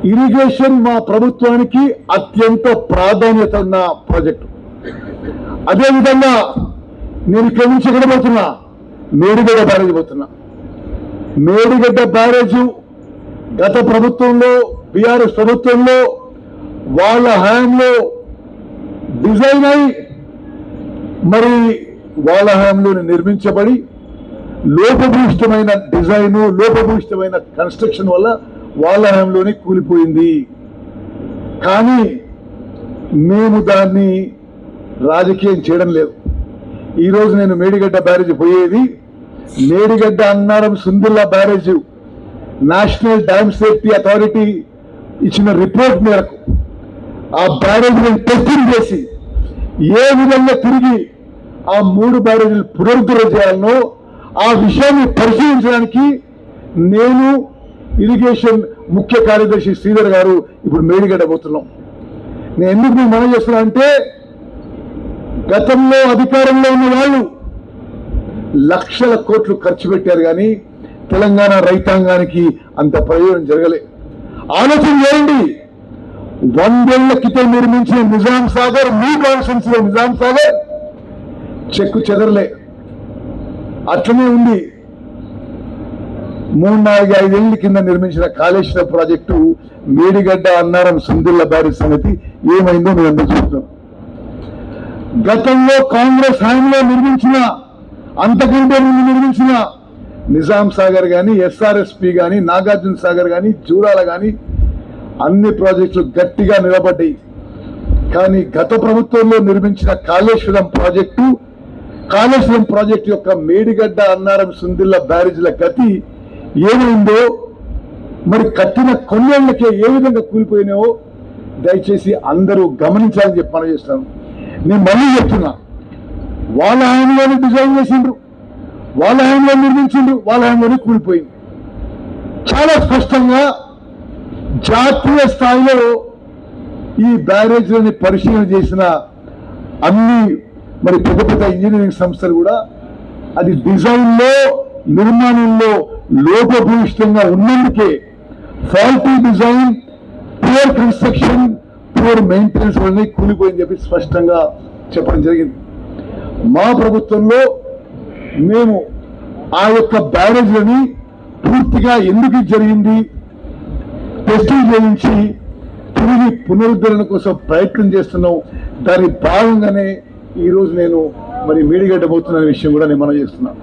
Irrigation మా ప్రభుత్వానికి అత్యంత ప్రాధాన్యత ఉన్న ప్రాజెక్టు. అదేవిధంగా నేను ఇక్కడి నుంచి ఎక్కడ పోతున్నా, మేడిగడ్డ బ్యారేజ్ పోతున్నా. మేడిగడ్డ బ్యారేజు గత ప్రభుత్వంలో, బీఆర్ఎస్ ప్రభుత్వంలో వాళ్ళ హయాంలో డిజైన్ అయి మరి వాళ్ళ హయాంలో నిర్మించబడి లోపభూయిష్టమైన డిజైను, లోపభూయిష్టమైన కన్స్ట్రక్షన్ వల్ల వాళ్ళ హయాంలోనే కూలిపోయింది. కానీ మేము దాన్ని రాజకీయం చేయడం లేదు. ఈరోజు నేను మేడిగడ్డ బ్యారేజ్ పోయేది, Medigadda Annaram Sundilla barrage national dam safety authority ఇచ్చిన రిపోర్ట్ మేరకు ఆ బ్యారేజ్ టెస్టింగ్ చేసి ఏ విధంగా తిరిగి ఆ 3 బ్యారేజీలు పునరుద్ధరణ చేయాలనో ఆ విషయాన్ని పరిశీలించడానికి నేను, ఇరిగేషన్ ముఖ్య కార్యదర్శి శ్రీధర్ గారు ఇప్పుడు మేడిగడ్డ పోతున్నాం. నేను ఎందుకు మీకు మనం చేస్తున్నా అంటే, గతంలో అధికారంలో ఉన్న వాళ్ళు లక్షల కోట్లు ఖర్చు పెట్టారు కానీ తెలంగాణ రైతాంగానికి అంత ప్రయోజనం జరగలే. ఆలోచన చేయండి, 100 ఏళ్ల క్రితం నిర్మించిన నిజాం సాగర్, మీ కాన్స్టిట్యూన్సీలో నిజాం సాగర్ చెక్కు చెదరలే, అట్లనే ఉంది. 3, 4, 5 ఏళ్ల కింద నిర్మించిన కాళేశ్వరం ప్రాజెక్టు మేడిగడ్డ అన్నారం సుందిల్ల బ్యారేజ్ సంగతి ఏమైందో మేము అందరూ చూస్తున్నాం. గతంలో కాంగ్రెస్ హయాంలో నిర్మించిన, అంతకంటే ముందు నిర్మించిన నిజాం సాగర్ కానీ, ఎస్ఆర్ఎస్పి కానీ, నాగార్జున సాగర్ కానీ, జూరాల కానీ అన్ని ప్రాజెక్టులు గట్టిగా నిలబడ్డాయి. కానీ గత ప్రభుత్వంలో నిర్మించిన కాళేశ్వరం ప్రాజెక్టు యొక్క మేడిగడ్డ అన్నారం సుందిల్ల బ్యారేజ్ల గతి ఏమైందో, మరి కట్టిన కొన్నేళ్లకే ఏ విధంగా కూలిపోయినాయో దయచేసి అందరూ గమనించాలని చెప్పి మనం చేస్తాను. నేను మళ్ళీ చెప్తున్నా, వాళ్ళ హయాంలోనే డిజైన్ చేసిండ్రు, వాళ్ళ హయాంలో నిర్మించిండ్రు, వాళ్ళ హయాంలోనే కూలిపోయింది. చాలా స్పష్టంగా జాతీయ స్థాయిలో ఈ బ్యారేజ్లని పరిశీలన చేసిన అన్ని మరి పెద్ద పెద్ద ఇంజనీరింగ్ సంస్థలు కూడా అది డిజైన్లో, నిర్మాణంలో లోపభూయిష్టంగా ఉన్నందుకే faulty design, poor construction, poor maintenance వల్ల కూలిపోయిందని చెప్పి స్పష్టంగా చెప్పడం జరిగింది. మా ప్రభుత్వంలో మేము ఆ యొక్క బ్యారేజ్లని పూర్తిగా ఎందుకు జరిగింది టెస్టింగ్ చేయించి తిరిగి పునరుద్ధరణ కోసం ప్రయత్నం చేస్తున్నాం. దాని భాగంగానే ఈరోజు నేను మరి మేడిగడ్డ పోతున్న విషయం కూడా నేను మనం చేస్తున్నాను.